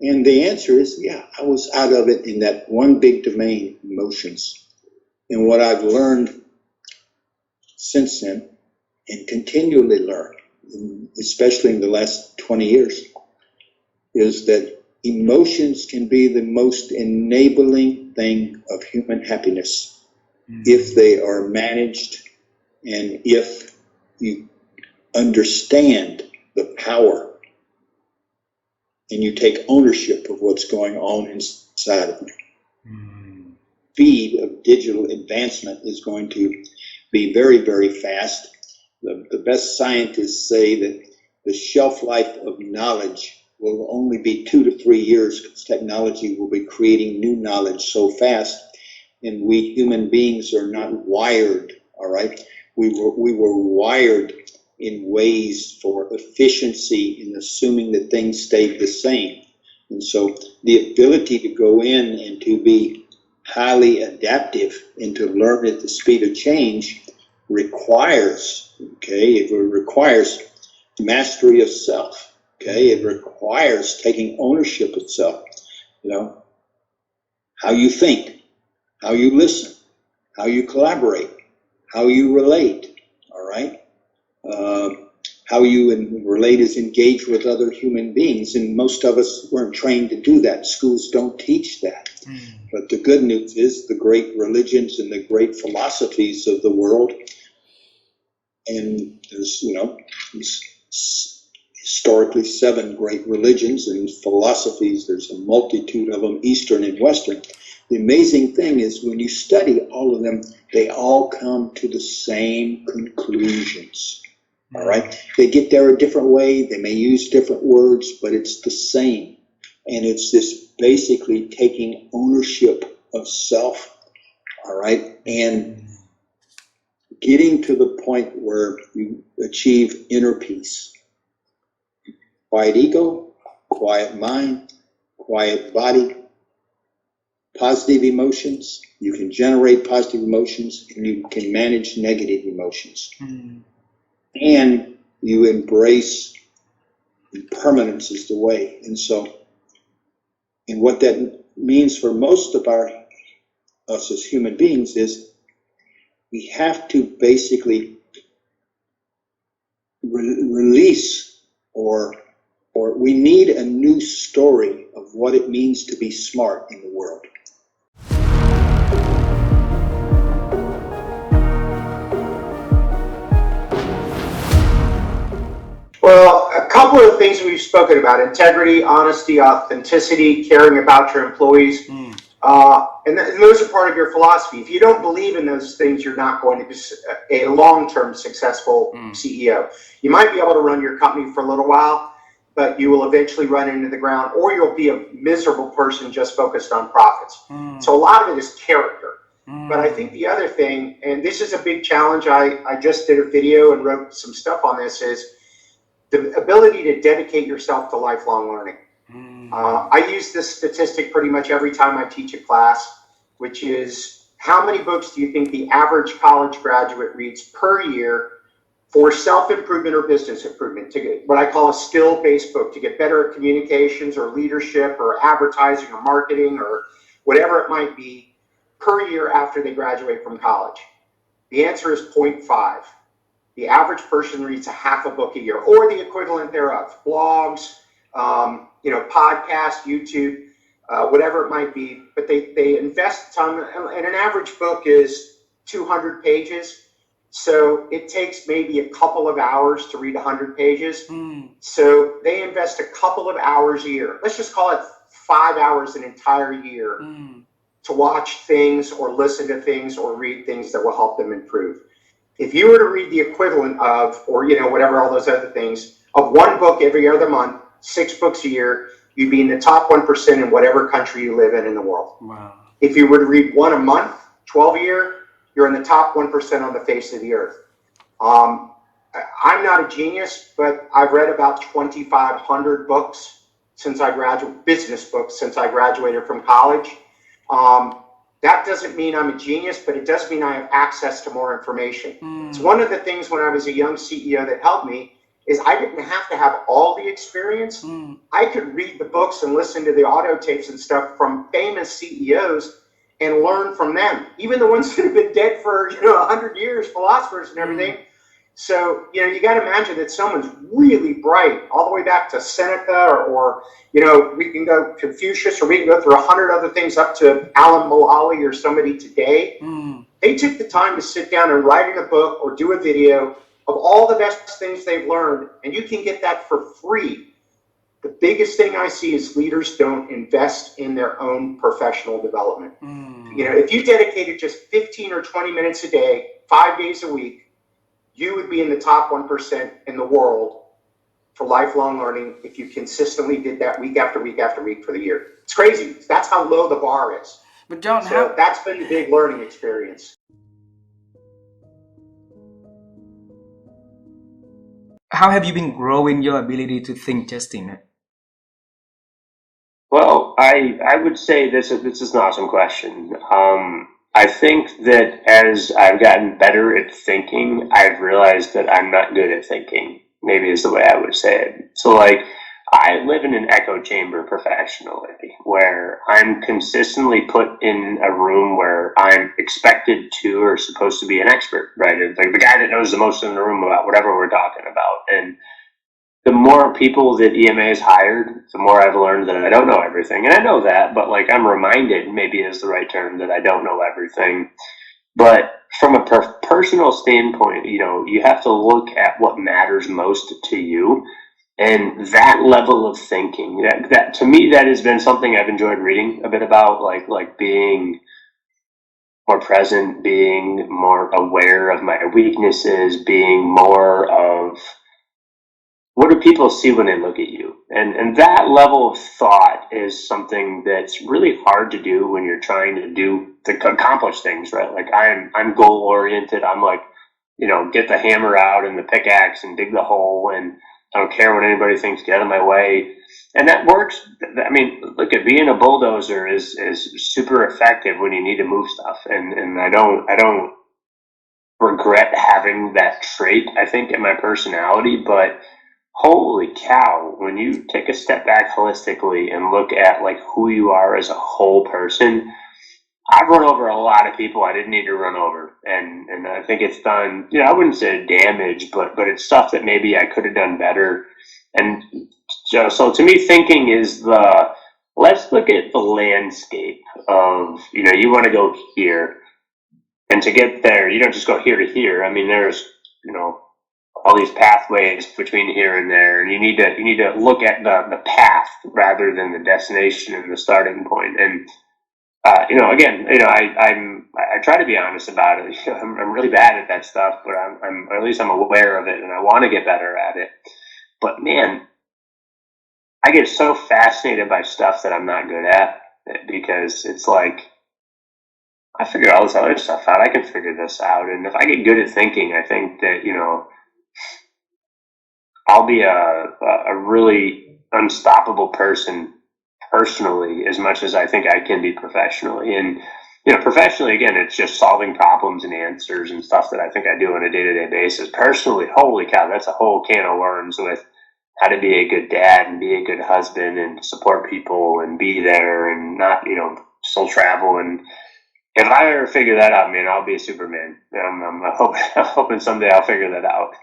And the answer is, yeah, I was out of it in that one big domain, emotions. And what I've learned since then, and continually learn, especially in the last 20 years, is that emotions can be the most enabling thing of human happiness if they are managed and if you understand the power and you take ownership of what's going on inside of you. Speed of digital advancement is going to be very, very fast. The best scientists say that the shelf life of knowledge will only be 2 to 3 years because technology will be creating new knowledge so fast, and we human beings are not wired, all right? We were wired in ways for efficiency in assuming that things stayed the same. And so the ability to go in and to be highly adaptive and to learn at the speed of change requires, it requires mastery of self, it requires taking ownership of self, how you think, how you listen, how you collaborate, how you relate, all right? How you relate is engage with other human beings, and most of us weren't trained to do that. Schools don't teach that. But the good news is the great religions and the great philosophies of the world, and there's, historically 7 great religions and philosophies. There's a multitude of them, Eastern and Western. The amazing thing is when you study all of them, they all come to the same conclusions. All right. They get there a different way. They may use different words, but it's the same. And it's this basically taking ownership of self. All right. And getting to the point where you achieve inner peace. Quiet ego, quiet mind, quiet body, positive emotions. You can generate positive emotions and you can manage negative emotions. And you embrace impermanence is the way. And so, and what that means for most of us as human beings is we have to basically release or we need a new story of what it means to be smart in the world. Well, a couple of things we've spoken about: integrity, honesty, authenticity, caring about your employees. And those are part of your philosophy. If you don't believe in those things, you're not going to be a long-term successful CEO. You might be able to run your company for a little while, but you will eventually run into the ground, or you'll be a miserable person just focused on profits. So a lot of it is character. But I think the other thing, and this is a big challenge, I just did a video and wrote some stuff on this, is the ability to dedicate yourself to lifelong learning. I use this statistic pretty much every time I teach a class, which is how many books do you think the average college graduate reads per year for self-improvement or business improvement, to get what I call a skill-based book, to get better at communications or leadership or advertising or marketing or whatever it might be, per year after they graduate from college? The answer is 0.5. The average person reads a half a book a year, or the equivalent thereof. Blogs, podcasts, YouTube, whatever it might be. But they invest time, and an average book is 200 pages. So it takes maybe a couple of hours to read 100 pages. So they invest a couple of hours a year. Let's just call it 5 hours an entire year to watch things or listen to things or read things that will help them improve. If you were to read the equivalent of, or whatever, all those other things, of one book every other month, 6 books a year, you'd be in the top 1% in whatever country you live in the world. Wow. If you were to read one a month, 12 a year, you're in the top 1% on the face of the earth. I'm not a genius, but I've read about 2,500 books since I graduated, business books since I graduated from college. That doesn't mean I'm a genius, but it does mean I have access to more information. It's one of the things when I was a young CEO that helped me is I didn't have to have all the experience. I could read the books and listen to the audio tapes and stuff from famous CEOs and learn from them, even the ones that have been dead for 100 years, philosophers and everything. So you got to imagine that someone's really bright, all the way back to Seneca, or we can go Confucius, or we can go through 100 other things up to Alan Mulally or somebody today. They took the time to sit down and write a book or do a video of all the best things they've learned, and you can get that for free. The biggest thing I see is leaders don't invest in their own professional development. If you dedicated just 15 or 20 minutes a day, 5 days a week, you would be in the top 1% in the world for lifelong learning if you consistently did that week after week after week for the year. It's crazy. That's how low the bar is. But John, so that's been the big learning experience. How have you been growing your ability to think, Justin? Well, I would say this is an awesome question. I think that as I've gotten better at thinking, I've realized that I'm not good at thinking, maybe is the way I would say it. So like, I live in an echo chamber professionally, where I'm consistently put in a room where I'm expected to or supposed to be an expert, right? It's like the guy that knows the most in the room about whatever we're talking about. And the more people that EMA has hired, the more I've learned that I don't know everything. And I know that, but like I'm reminded, maybe is the right term, that I don't know everything. But from a personal standpoint, you have to look at what matters most to you. And that level of thinking, that to me, that has been something I've enjoyed reading a bit about, like being more present, being more aware of my weaknesses, being more of what do people see when they look at you? And that level of thought is something that's really hard to do when you're trying to accomplish things, right? Like I'm goal oriented. I'm like, get the hammer out and the pickaxe and dig the hole, and I don't care what anybody thinks, get out of my way. And that works. I mean, look, at being a bulldozer is super effective when you need to move stuff. And I don't regret having that trait, I think, in my personality, but holy cow, when you take a step back holistically and look at like who you are as a whole person, I've run over a lot of people I didn't need to run over. And I think it's done, I wouldn't say damage, but it's stuff that maybe I could have done better. And so to me, thinking is let's look at the landscape of, you want to go here. And to get there, you don't just go here to here. I mean, there's, all these pathways between here and there, and you need to look at the path rather than the destination and the starting point. And again, I try to be honest about it. I'm really bad at that stuff, but at least I'm aware of it, and I want to get better at it. But man, I get so fascinated by stuff that I'm not good at, because it's like, I figure all this other stuff out. I can figure this out. And if I get good at thinking, I think that, I'll be a really unstoppable person personally, as much as I think I can be professionally. And, professionally, again, it's just solving problems and answers and stuff that I think I do on a day-to-day basis. Personally, holy cow, that's a whole can of worms with how to be a good dad and be a good husband and support people and be there and not, still travel. And if I ever figure that out, man, I'll be a Superman. I'm hoping someday I'll figure that out.